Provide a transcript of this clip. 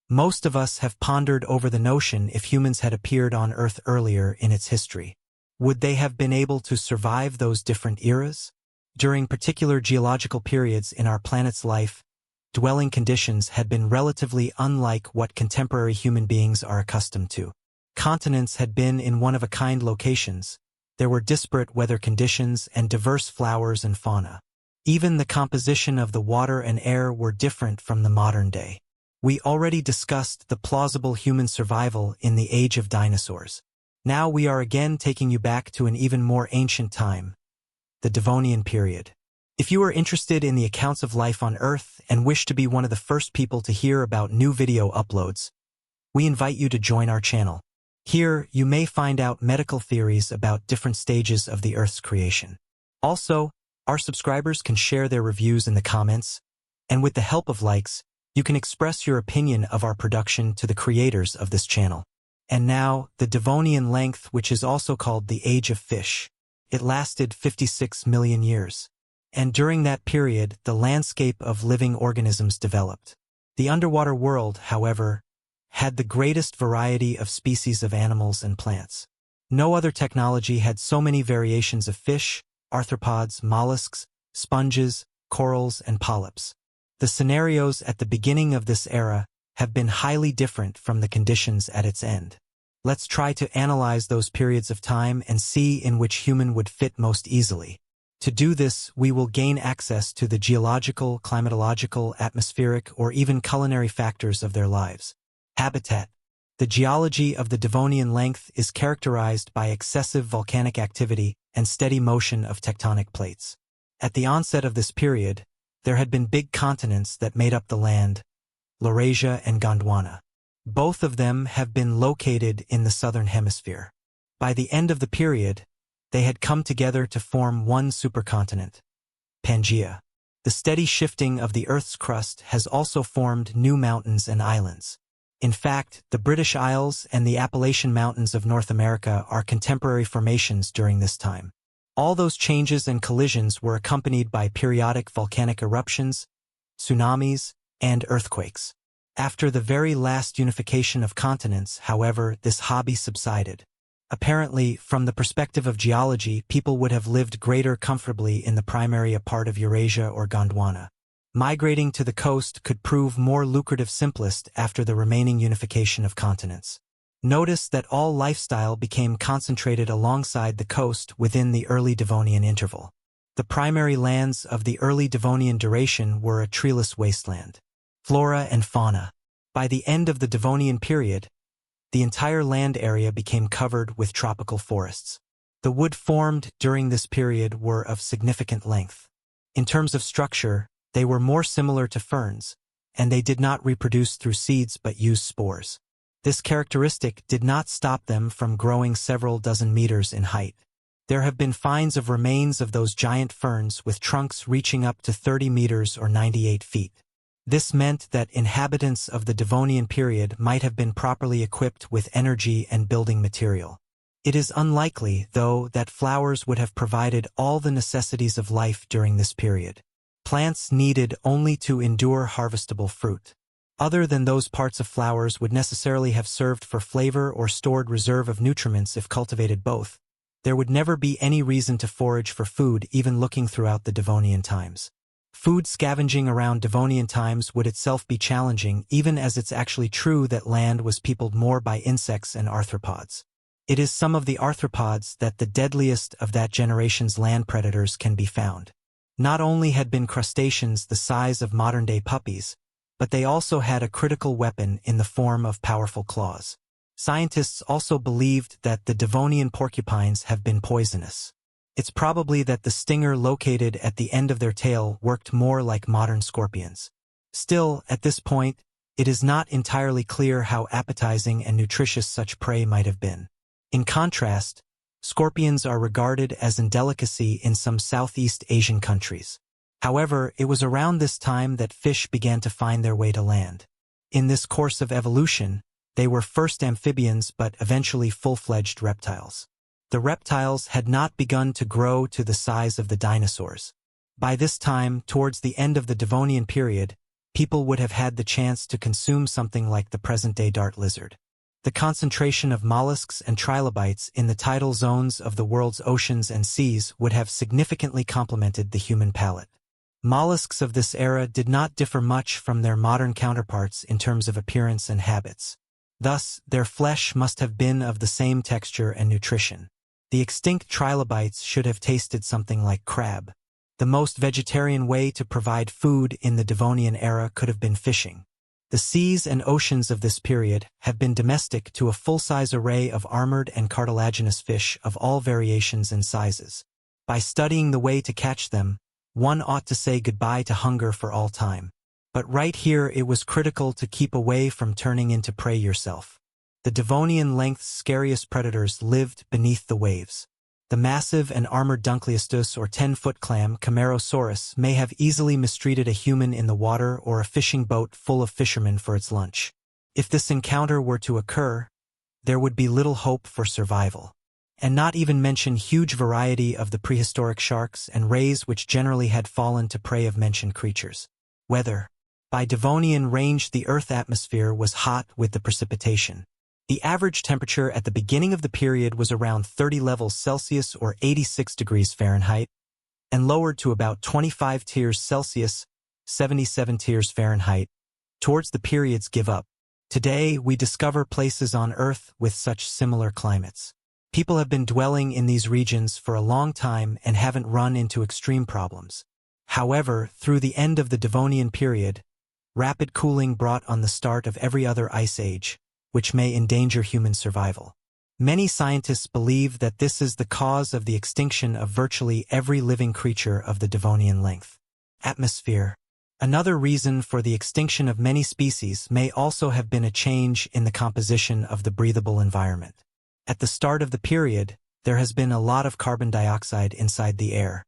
Most of us have pondered over the notion if humans had appeared on Earth earlier in its history. Would they have been able to survive those different eras? During particular geological periods in our planet's life, dwelling conditions had been relatively unlike what contemporary human beings are accustomed to. Continents had been in one-of-a-kind locations. There were disparate weather conditions and diverse flowers and fauna. Even the composition of the water and air were different from the modern day. We already discussed the plausible human survival in the age of dinosaurs. Now we are again taking you back to an even more ancient time, the Devonian period. If you are interested in the accounts of life on Earth and wish to be one of the first people to hear about new video uploads, we invite you to join our channel. Here, you may find out medical theories about different stages of the Earth's creation. Also, our subscribers can share their reviews in the comments, and with the help of likes, you can express your opinion of our production to the creators of this channel. And now, the Devonian length, which is also called the Age of Fish. It lasted 56 million years. And during that period, the landscape of living organisms developed. The underwater world, however, had the greatest variety of species of animals and plants. No other technology had so many variations of fish, arthropods, mollusks, sponges, corals, and polyps. The scenarios at the beginning of this era have been highly different from the conditions at its end. Let's try to analyze those periods of time and see in which human would fit most easily. To do this, we will gain access to the geological, climatological, atmospheric, or even culinary factors of their lives. Habitat. The geology of the Devonian length is characterized by excessive volcanic activity and steady motion of tectonic plates. At the onset of this period, there had been big continents that made up the land, Laurasia and Gondwana. Both of them have been located in the southern hemisphere. By the end of the period, they had come together to form one supercontinent, Pangaea. The steady shifting of the Earth's crust has also formed new mountains and islands. In fact, the British Isles and the Appalachian Mountains of North America are contemporary formations during this time. All those changes and collisions were accompanied by periodic volcanic eruptions, tsunamis, and earthquakes. After the very last unification of continents, however, this hobby subsided. Apparently, from the perspective of geology, people would have lived greater comfortably in the primary part of Eurasia or Gondwana. Migrating to the coast could prove more lucrative simplest after the remaining unification of continents. Notice that all lifestyle became concentrated alongside the coast within the early Devonian interval. The primary lands of the early Devonian duration were a treeless wasteland. Flora and fauna. By the end of the Devonian period, the entire land area became covered with tropical forests. The wood formed during this period were of significant length. In terms of structure, they were more similar to ferns, and they did not reproduce through seeds but used spores. This characteristic did not stop them from growing several dozen meters in height. There have been finds of remains of those giant ferns with trunks reaching up to 30 meters or 98 feet. This meant that inhabitants of the Devonian period might have been properly equipped with energy and building material. It is unlikely, though, that flowers would have provided all the necessities of life during this period. Plants needed only to endure harvestable fruit. Other than those parts of flowers would necessarily have served for flavor or stored reserve of nutriments if cultivated both. There would never be any reason to forage for food even looking throughout the Devonian times. Food scavenging around Devonian times would itself be challenging, even as it's actually true that land was peopled more by insects and arthropods. It is some of the arthropods that the deadliest of that generation's land predators can be found. Not only had been crustaceans the size of modern-day puppies, but they also had a critical weapon in the form of powerful claws. Scientists also believed that the Devonian porcupines have been poisonous. It's probably that the stinger located at the end of their tail worked more like modern scorpions. Still, at this point, it is not entirely clear how appetizing and nutritious such prey might have been. In contrast, scorpions are regarded as a delicacy in some Southeast Asian countries. However, it was around this time that fish began to find their way to land. In this course of evolution, they were first amphibians but eventually full-fledged reptiles. The reptiles had not begun to grow to the size of the dinosaurs. By this time, towards the end of the Devonian period, people would have had the chance to consume something like the present-day dart lizard. The concentration of mollusks and trilobites in the tidal zones of the world's oceans and seas would have significantly complemented the human palate. Mollusks of this era did not differ much from their modern counterparts in terms of appearance and habits. Thus, their flesh must have been of the same texture and nutrition. The extinct trilobites should have tasted something like crab. The most vegetarian way to provide food in the Devonian era could have been fishing. The seas and oceans of this period have been domestic to a full-size array of armored and cartilaginous fish of all variations and sizes. By studying the way to catch them, one ought to say goodbye to hunger for all time. But right here it was critical to keep away from turning into prey yourself. The Devonian length's scariest predators lived beneath the waves. The massive and armored Dunkleistus or 10-foot clam Chimerosaurus may have easily mistreated a human in the water or a fishing boat full of fishermen for its lunch. If this encounter were to occur, there would be little hope for survival. And not even mention huge variety of the prehistoric sharks and rays which generally had fallen to prey of mentioned creatures. Weather. By Devonian range, the Earth atmosphere was hot with the precipitation. The average temperature at the beginning of the period was around 30 levels Celsius or 86 degrees Fahrenheit, and lowered to about 25 tiers Celsius, 77 tiers Fahrenheit, towards the period's give up. Today, we discover places on Earth with such similar climates. People have been dwelling in these regions for a long time and haven't run into extreme problems. However, through the end of the Devonian period, rapid cooling brought on the start of every other ice age, which may endanger human survival. Many scientists believe that this is the cause of the extinction of virtually every living creature of the Devonian length. Atmosphere. Another reason for the extinction of many species may also have been a change in the composition of the breathable environment. At the start of the period, there has been a lot of carbon dioxide inside the air.